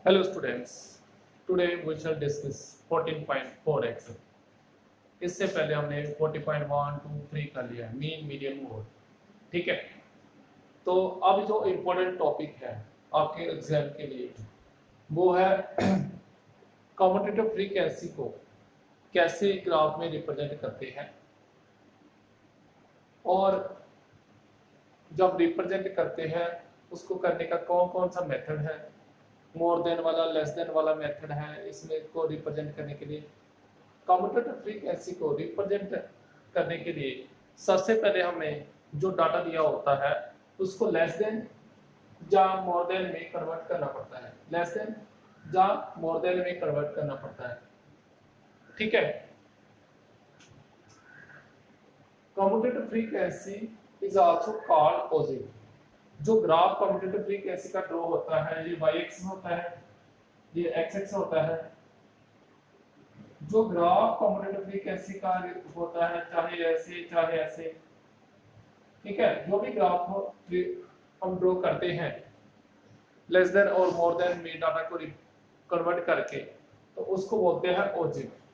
Hello students, today we shall discuss 14.4 Excel. इससे पहले हमने 40.1, 2, 3 कर लिया है, मीन मीडियन मोड। ठीक है, तो अब जो इम्पोर्टेंट टॉपिक है आपके एग्जाम के लिए वो है कम्यूटेटिव फ्रीक्वेंसी को कैसे ग्राफ में रिप्रेजेंट करते हैं, और जब रिप्रेजेंट करते हैं उसको करने का कौन कौन सा मेथड है। मोर देन वाला, लेस देन वाला मेथड है इसमें को रिप्रेजेंट करने के लिए। कम्यूटेटिव फ्रीक्वेंसी को रिप्रेजेंट करने के लिए सबसे पहले हमें जो डाटा दिया होता है उसको लेस देन या मोर देन में कन्वर्ट करना पड़ता है। लेस देन या मोर देन में कन्वर्ट करना पड़ता है। ठीक है, commutative frequency is also called positive. जो ग्राफ कम्यूटेटिव फ्रीक्वेंसी का ड्रॉ होता है, ये y एक्सिस होता है, ये x एक्सिस होता है। जो ग्राफ कम्यूटेटिव फ्रीक्वेंसी का होता है, चाहे ऐसे चाहे ऐसे, ठीक है, जो भी ग्राफ हो हम ड्रॉ करते हैं लेस देन और मोर देन में डाटा को कन्वर्ट करके, तो उसको बोलते हैं ऑब्जेक्ट।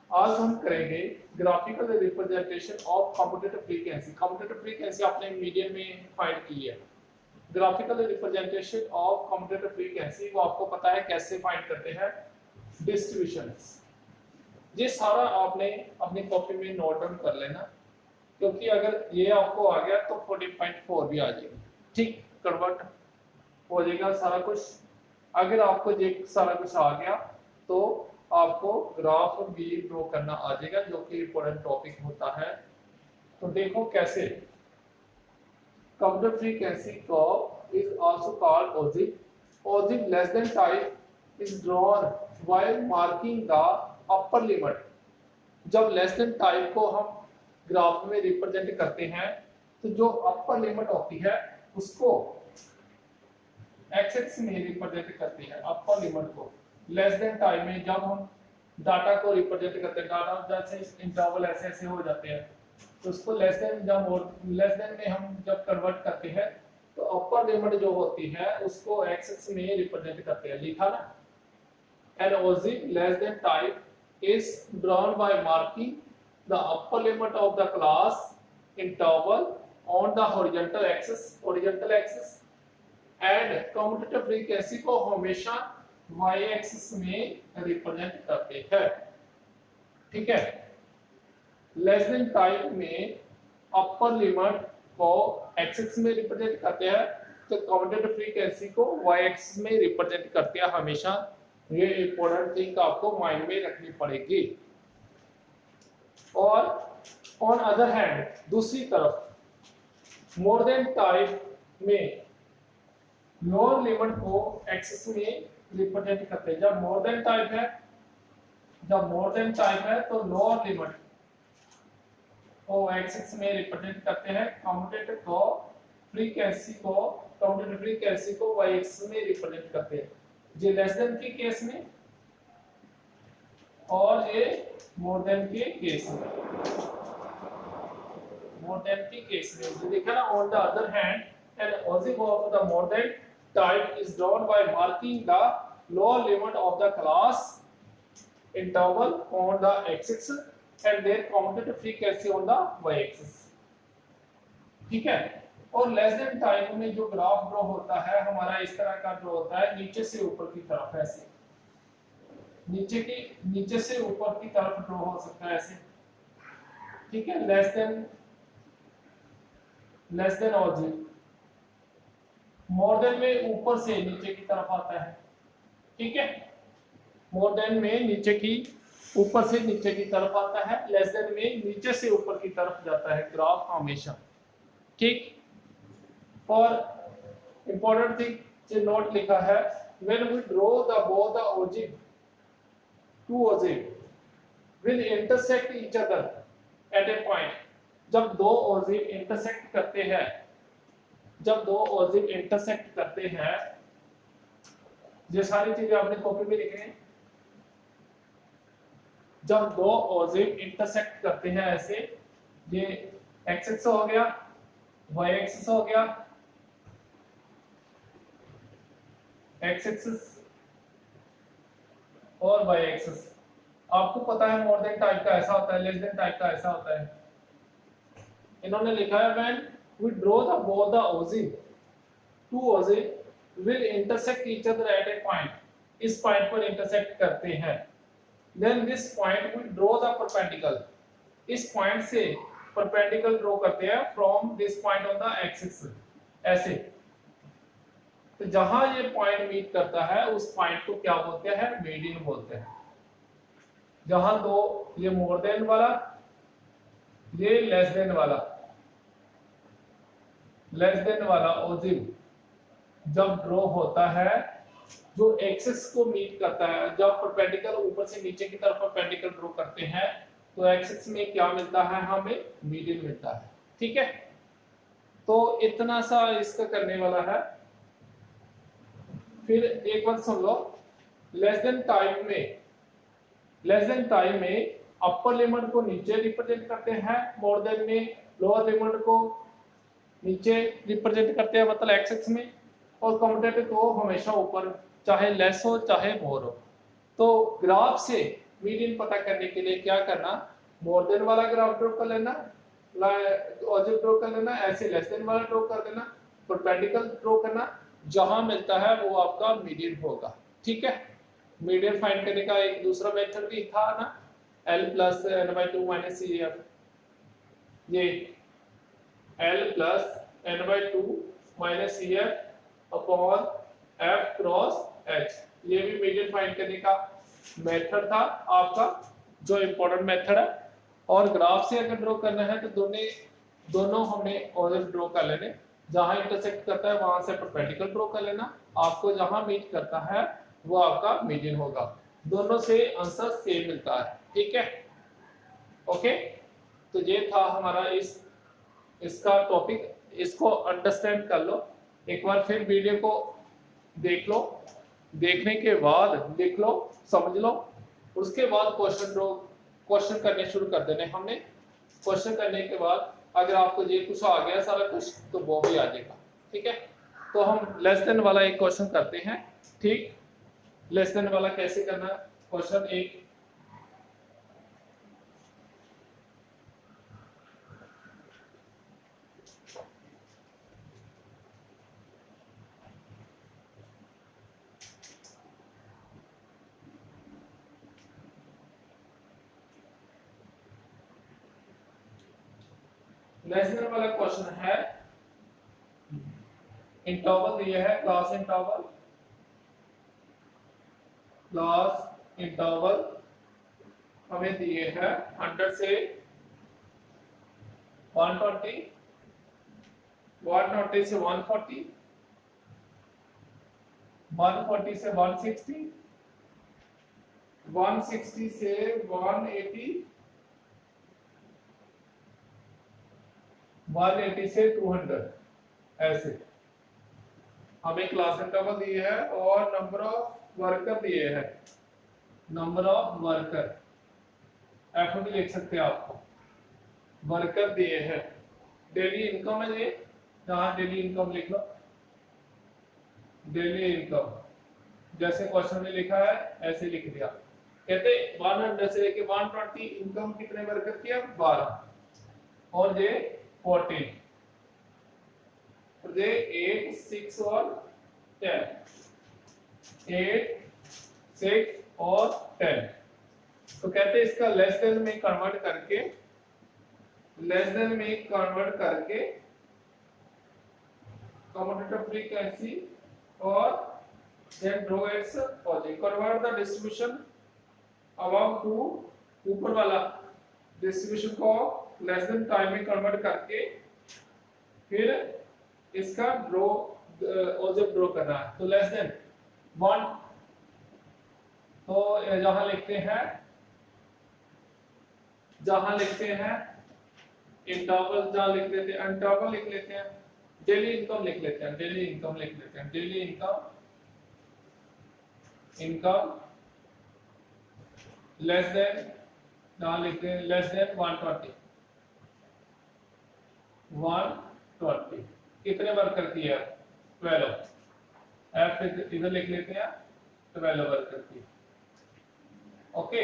आज हम करेंगे graphical representation of commutative frequency. Commutative frequency आपने मीडियन में फाइंड की है। Graphical representation of commutative frequency वो आपको पता है कैसे फाइंड करते हैं, डिस्ट्रीब्यूशंस। ये सारा आपने अपनी कॉपी में नोट डाउन कर लेना, क्योंकि अगर ये आपको आ गया तो 40.4 भी आ जाएगा। ठीक, कन्वर्ट हो जाएगा सारा कुछ। अगर आपको ये सारा कुछ आ गया तो आपको ग्राफ भी ड्रॉ करना आ जाएगा, जो कि इंपॉर्टेंट टॉपिक होता है। तो देखो कैसे। Commutative frequency curve is also called object. Object less than type is drawn while marking the upper limit. जब लेस देन टाइप को हम ग्राफ में रिप्रेजेंट करते हैं तो जो अपर लिमिट होती है उसको एक्स एक्सिस में रिप्रेजेंट करते हैं। अपर लिमिट को लेस देन टाइम में जब हम डाटा को रिप्रेजेंट करते हैं, डाटा जैसे इंटरवल ऐसे ऐसे हो जाते हैं, तो उसको लेस देन जब लेस देन में हम जब कन्वर्ट करते हैं तो अपर लिमिट जो होती है उसको एक्स एक्सिस में रिप्रेजेंट करते हैं। लिखा ना, an object less than type is drawn by marking the upper limit of the class interval on the horizontal axis and commutative frequency को हमेशा y एक्सिस में रिप्रेजेंट करते हैं। ठीक है, लेस देन टाइप में अपर लिमिट को x axis में रिप्रेजेंट करते हैं, तो कम्यूटेटिव फ्रीक्वेंसी को y एक्सिस में रिप्रेजेंट करते हैं हमेशा। ये इंपॉर्टेंट थिंग आपको माइंड में रखनी पड़ेगी। और ऑन अदर हैंड, दूसरी तरफ मोर देन टाइप में लोअर लिमिट को एक्सिस में रिप्रेजेंट करते हैं। जब मोर देन टाइप है तो लोअर लिमिट को एक्सिस में रिप्रेजेंट करते हैं। कम्यूटेटिव फ्रीक्वेंसी को y एक्सिस में रिप्रेजेंट करते हैं, ये लेस देन के केस में और ये मोर देन के केस में। जो देखा ना, on the other hand an object of the more than type is drawn by marking the lower limit of the class interval on the x-axis and their commutative frequency on the y-axis। ठीक है, और less than type में जो graph draw होता है हमारा इस तरह का ड्रॉ होता है, नीचे से ऊपर की तरफ ऐसे, नीचे से ऊपर की तरफ ड्रॉ हो सकता है ऐसे। ठीक है, less than object more than में ऊपर से नीचे की तरफ आता है। ठीक है, मोर देन में नीचे की ऊपर से नीचे की तरफ आता है, लेस देन में नीचे से ऊपर की तरफ जाता है ग्राफ हमेशा। ठीक, और इंपॉर्टेंट थिंग जो नोट लिखा है, when we draw the both the object to object will intersect each other at a point. जब दो ऑब्जेक्ट इंटरसेक्ट करते हैं, ये सारी चीजें आपने कॉपी में लिखी हैं। जब दो ऑब्जेक्ट इंटरसेक्ट करते हैं ऐसे, ये x एक्सिस हो गया, y एक्सिस हो गया, एक्स एक्सिस और वाई एक्सिस। आपको पता है मोर देन टाइप का ऐसा होता है, लेस देन टाइप का ऐसा होता है। इन्होंने लिखा है when we draw the both the origin to origin will intersect each other at a point, इस पॉइंट पर इंटरसेक्ट करते हैं, then this point we draw the perpendicular, इस पॉइंट से परपेंडिकुलर ड्रॉ करते हैं from this point on the axis, ऐसे। तो जहां ये पॉइंट मीट करता है उस पॉइंट को क्या बोलते हैं, मीडियन बोलते हैं। जहां दो, ये मोर देन वाला, ये लेस देन वाला, लेस देन वाला ओरिजिन जब ड्रॉ होता है, जो एक्सिस को मीट करता है, जब परपेंडिकुलर ऊपर से नीचे की तरफ परपेंडिकुलर ड्रॉ करते हैं तो एक्सिस में क्या मिलता है, हमें मीडियन मिलता है। ठीक है, तो इतना सा इसका करने वाला है। फिर एक बात सुन लो, लेस देन टाइम में, लेस देन टाइम में अपर लिमिट को नीचे रिप्रेजेंट करते हैं, मोर देन में लोअर लिमिट को नीचे रिप्रेजेंट करते हैं, मतलब एक्स एक्स में, और कम्यूटेटिव को हमेशा ऊपर, चाहे लेस हो चाहे मोर हो। तो ग्राफ से मीडियन पता करने के लिए क्या करना, मोर देन वाला ग्राफ ड्रॉ कर लेना, ऑब्जेक्ट ड्रॉ कर लेना, ऐसे लेस देन वाला ड्रॉ कर देना, परपेंडिकुलर ड्रॉ करना, जहां मिलता है वो आपका मीडियन होगा। ठीक है, मीडियन फाइंड करने का एक दूसरा मेथड भी था ना, L plus n/2 minus CF, ये L plus n/2 minus CF upon F cross H, ये भी मीडियन फाइंड करने का मेथड था आपका, जो इम्पोर्टेंट मेथड है। और ग्राफ से अगर ड्रॉ करना है तो दोनों हमें ऑब्जेक्ट ड्रॉ कर लेने, जहां इंटरसेक्ट करता है वहां से परपेंडिकुलर ड्रॉ कर लेना, आपको जहां मीट करता है वो आपका मीडियन होगा, दोनों से आंसर सेम मिलता है। ठीक है, ओके, तो ये था हमारा इसका टॉपिक, इसको अंडरस्टैंड कर लो एक बार, फिर वीडियो को देख लो, देखने के बाद लिख लो, समझ लो, उसके बाद क्वेश्चन करने शुरू कर देने हमने। क्वेश्चन करने के बाद अगर आपको ये कुछ आ गया सारा कुछ तो वो भी आ जाएगा। ठीक है, तो हम लेस देन वाला एक क्वेश्चन करते हैं। ठीक, लेस देन वाला कैसे करना, क्वेश्चन एक, लेस देन वाला क्वेश्चन है, इंटरवल दिया है, क्लास इंटरवल हमें दिए हैं 100 से 120, 120 से 140, 140 से 160, 160 से 180, 180 से 200, ऐसे हमें क्लास इंटरवल दिए है और नंबर ऑफ वर्कर दिए हैं, नंबर ऑफ वर्कर एफ भी लिख सकते हैं आपको, वर्कर दिए हैं, डेली इनकम है ये, जहां डेली इनकम लिख लो, डेली इनकम जैसे क्वेश्चन में लिखा है ऐसे लिख दिया। कहते 100 से लेके 120 इनकम कितने वर्कर की है, 12, और ये 14, और ये 8, 6 और 10, 8, 6 और 10। तो कहते हैं इसका लेस देन में कन्वर्ट करके, लेस देन में कन्वर्ट करके कम्यूटेटिव फ्रीक्वेंसी और then draw its origin, convert the distribution above to ऊपर वाला डिस्ट्रीब्यूशन को लेस देन टाइम में कन्वर्ट करके फिर इसका ड्रॉ ऑब्जेक्ट ड्रॉ करना है। तो लेस देन 1, तो जहां लिखते हैं इंटरवल, जहां लिख लेते हैं इंटरवल, लिख लेते हैं डेली इनकम, लिख लेते हैं डेली इनकम, लिख लेते हैं डेली इनकम लेस देन, जहां लिखते हैं लेस देन 120, 120 कितने वर्कर की है, 12, एफ इधर लिख लेते हैं 12 वर्कर की। ओके,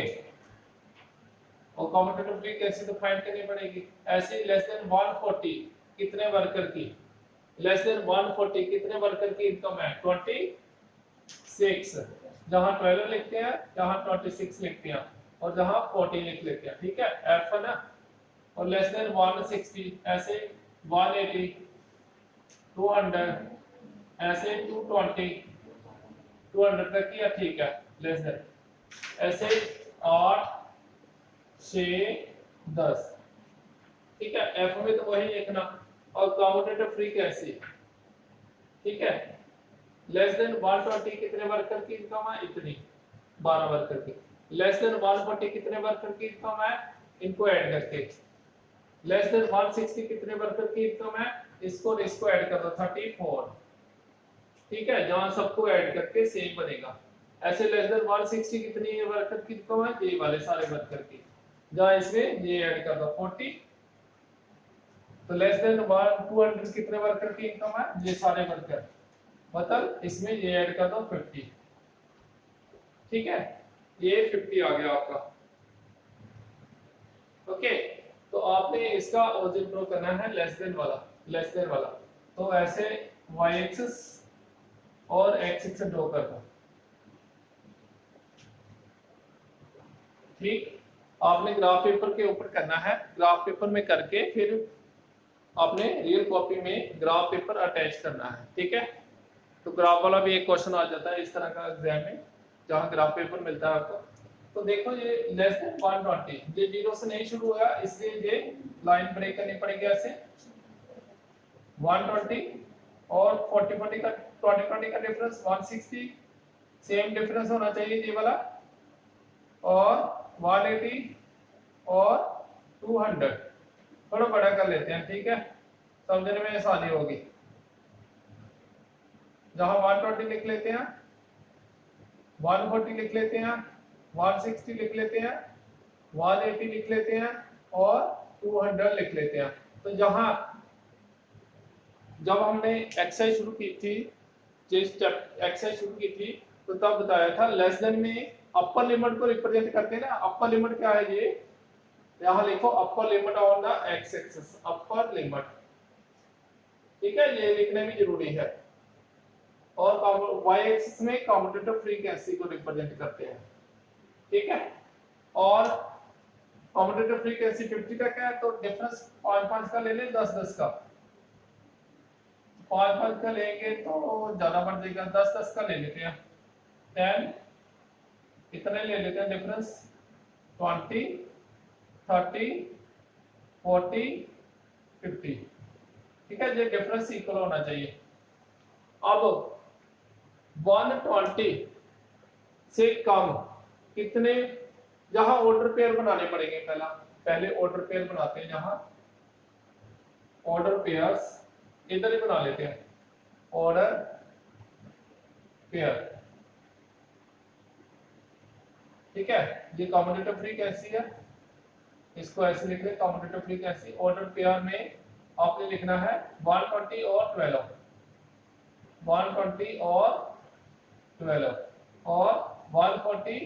और कॉम्पिटेटिव फ्रीक्वेंसी तो फाइंड करनी पड़ेगी। ऐसे लेस देन 140 कितने वर्कर की, लेस देन 140 कितने वर्कर की इनकम है 26, जहां 12 लिखते हैं जहां 26 लिखते हैं और जहां 40 लिख लेते हैं, ठीक है एफ है ना। और लेस देन 160 ऐसे 180 200 ऐसे 220 200 तक किया, ठीक है लेस देन ऐसे 8 6 10, ठीक है एफ में तो वही लिखना। और कॉम्पिटेटिव फ्रीक्वेंसी, ठीक है लेस देन 120 कितने वर्कर की इनकम है इतनी 12 वर्कर की। लेस देन 140 कितने वर्कर की इनकम है, इनको ऐड करके। लेस देन 160 कितने वर्कर की इनकम है, इसको इसको ऐड कर दो 34, ठीक है जहां सबको ऐड करके सेम बनेगा। ऐसे लेस देन 160 कितनी वर्कर की इनकम है, ये वाले सारे वर्कर की, जहां इसमें ये ऐड कर दो 40। तो लेस देन 200 कितने वर्कर की इनकम है, ये सारे वर्कर, मतलब इसमें ये ऐड कर दो 50, ठीक है ये 50 आ गया आपका। ओके, तो आपने इसका ऑरिजिन ड्रॉ करना है लेस देन वाला, लेस देन वाला। तो ऐसे y एक्सिस और x एक्सिस ड्रॉ कर दो, ठीक। आपने ग्राफ पेपर के ऊपर करना है, ग्राफ पेपर में करके फिर आपने रियल कॉपी में ग्राफ पेपर अटैच करना है, ठीक है। तो ग्राफ वाला भी एक क्वेश्चन आ जाता है इस तरह का एग्जाम में, जहां ग्राफ पेपर मिलता है आपको। तो देखो ये लेस देन 120, ये जीरो से नहीं शुरू हुआ इसलिए ये लाइन ब्रेक करनी पड़ेगी ऐसे 120 और 40 का 20 का डिफरेंस 160, सेम डिफरेंस होना चाहिए ये वाला, और 180 और 200 थोड़ा बड़ा कर लेते हैं, ठीक है समझने में आसानी होगी। जहां 120 लिख लेते हैं 140 लिख लेते हैं 160 लिख लेते हैं 180 लिख लेते हैं और 200 लिख लेते हैं। तो जहां जब हमने एक्सरसाइज शुरू की थी, जिस एक्सरसाइज शुरू की थी तो तब बताया था लेस देन में अपर लिमिट को रिप्रेजेंट करते हैं ना। अपर लिमिट क्या है, ये यहां लिखो upper limit on the x axis, upper limit, ठीक है ये लिखने भी जरूरी है। और y एक्सिस में कम्यूटेटिव फ्रीक्वेंसी को रिप्रेजेंट करते हैं, ठीक है। और कम्यूटेटिव फ्रीक्वेंसी 50 तक है तो डिफरेंस 5-5 का ले लें, 10-10 का, 5-5 का लेंगे तो ज्यादा बढ़ जाएगा, 10-10 का ले लेते हैं 10, इतने ले लेते हैं डिफरेंस 20 30 40 50, ठीक है ये डिफरेंस इक्वल होना चाहिए। अब 120 से कम कितने, जहां ऑर्डर पेयर बनाने पड़ेंगे, पहले ऑर्डर पेयर बनाते हैं, जहां ऑर्डर पेयर्स इधर ही बना लेते हैं ऑर्डर पेयर, ठीक है ये कम्यूटेटिव फ्रीक्वेंसी है, इसको ऐसे लिख ले कम्यूटेटिव फ्रीक्वेंसी। ऑर्डर पेयर में आपने लिखना है 120 और 12, 120 और 12 और 140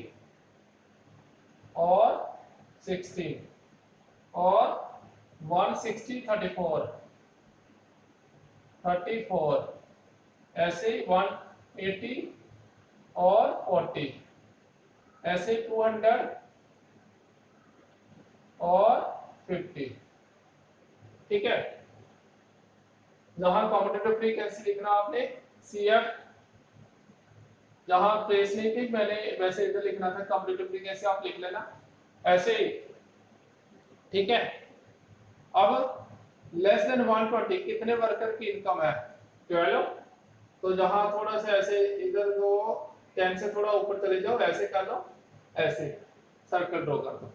और 16 और 160 34 ऐसे 180 और 40 ऐसे 200 और 50, ठीक है। जहां कॉम्पिटेटिव फ्रीक्वेंसी लिखना आपने CF, जहां प्लेस नहीं थी मैंने वैसे इधर लिखना था कॉम्पिटेटिव फ्रीक्वेंसी, आप लिख लेना ऐसे ही, ठीक है। अब लेस देन 120 कितने वर्कर की इनकम है 12, तो जहां थोड़ा सा ऐसे इधर को 10 से थोड़ा ऊपर चले जाओ, ऐसे कर लो, ऐसे सर्कल ड्रॉ कर दो।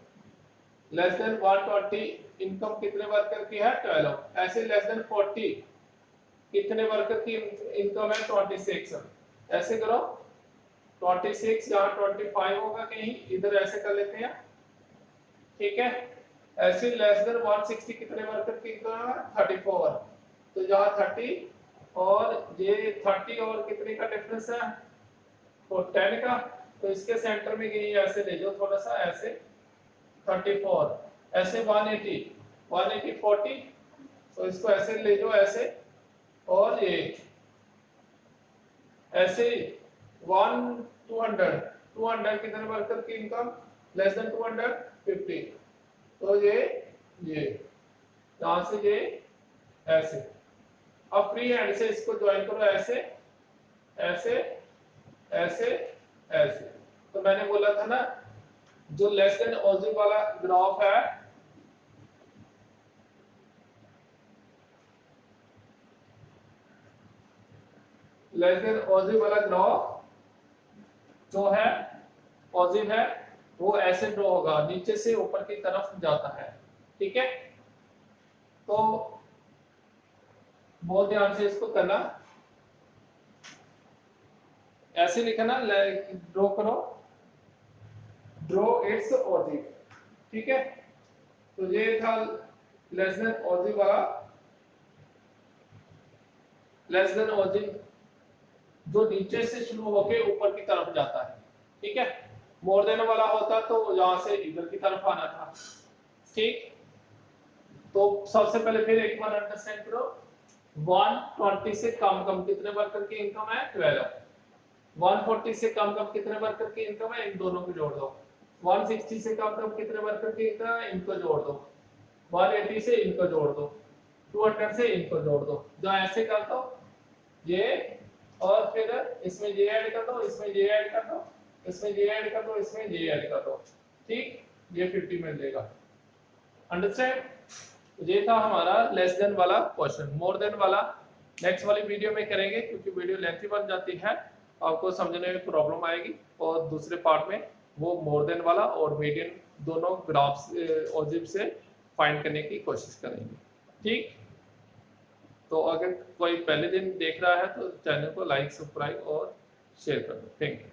लेस देन 120 इनकम कितने वर्कर की है 12, ऐसे लेस देन 40 कितने वर्कर की इनकम है 26, ऐसे करो 26 जहां 25 होगा कहीं इधर ऐसे कर लेते हैं, ठीक है। ऐसे लेस देन 160 कितने वर्कर की इनकम है 34, तो जहां 30 और ये 30 और कितने का डिफरेंस है, और 10 का। तो इसके सेंटर में ये ऐसे ले जाओ थोड़ा सा, ऐसे 34, ऐसे 180 40, तो इसको ऐसे ले जाओ ऐसे, और ये ऐसे 200 कितने वर्कर की इनकम लेस देन 250, तो ये यहां से ये ऐसे। अब फ्री हैंड से इसको ज्वाइन करो ऐसे ऐसे ऐसे ऐसे। तो मैंने बोला था ना जो लेस देन ऑजिव वाला ग्राफ है, लेस देन ऑजिव वाला ग्राफ जो है ऑजिव है वो ऐसे ड्रॉ होगा, नीचे से ऊपर की तरफ जाता है। ठीक है, तो बहुत ध्यान से इसको करना, ऐसे लिखना, ड्रॉ करो, ड्रॉ इट्स ऑजिव। ठीक है, तो ये था लेस देन ऑजिव वाला, लेस देन ऑजिव जो नीचे से शुरू होके ऊपर की तरफ जाता है। ठीक है, मोर देन वाला होता तो यहां से इधर की तरफ आना था। ठीक, तो सबसे पहले फिर एक बार अंडरस्टैंड करो, 120 से कम कितने वर्कर की इनकम है 12, 140 से कम कितने वर्कर की इनकम है, इन दोनों को जोड़ दो, 160 से कम कितने वर्कर की इनकम है, इनको जोड़ दो, 180 से इनको जोड़ दो, 200 से इनको जोड़ दो। जो ऐसे कर दो ये, और फिर इसमें ये ऐड कर दो, इसमें ये ऐड कर दो, इसमें ये ऐड कर दो, इसमें ये ऐड कर दो। ठीक, ये 50 मिल जाएगा। अंडरस्टैंड? ये था हमारा लेस देन वाला क्वेश्चन। मोर देन वाला नेक्स्ट वाली वीडियो में करेंगे, क्योंकि वीडियो लेंथी बन जाती है, आपको समझने में प्रॉब्लम आएगी। और दूसरे पार्ट में वो मोर देन वाला और मीडियन दोनों ग्राफ्स ऑजिव से फाइंड करने की कोशिश करेंगे। ठीक, तो अगर कोई पहले दिन देख रहा है तो चैनल को लाइक, सब्सक्राइब और शेयर कर दो। Thank you.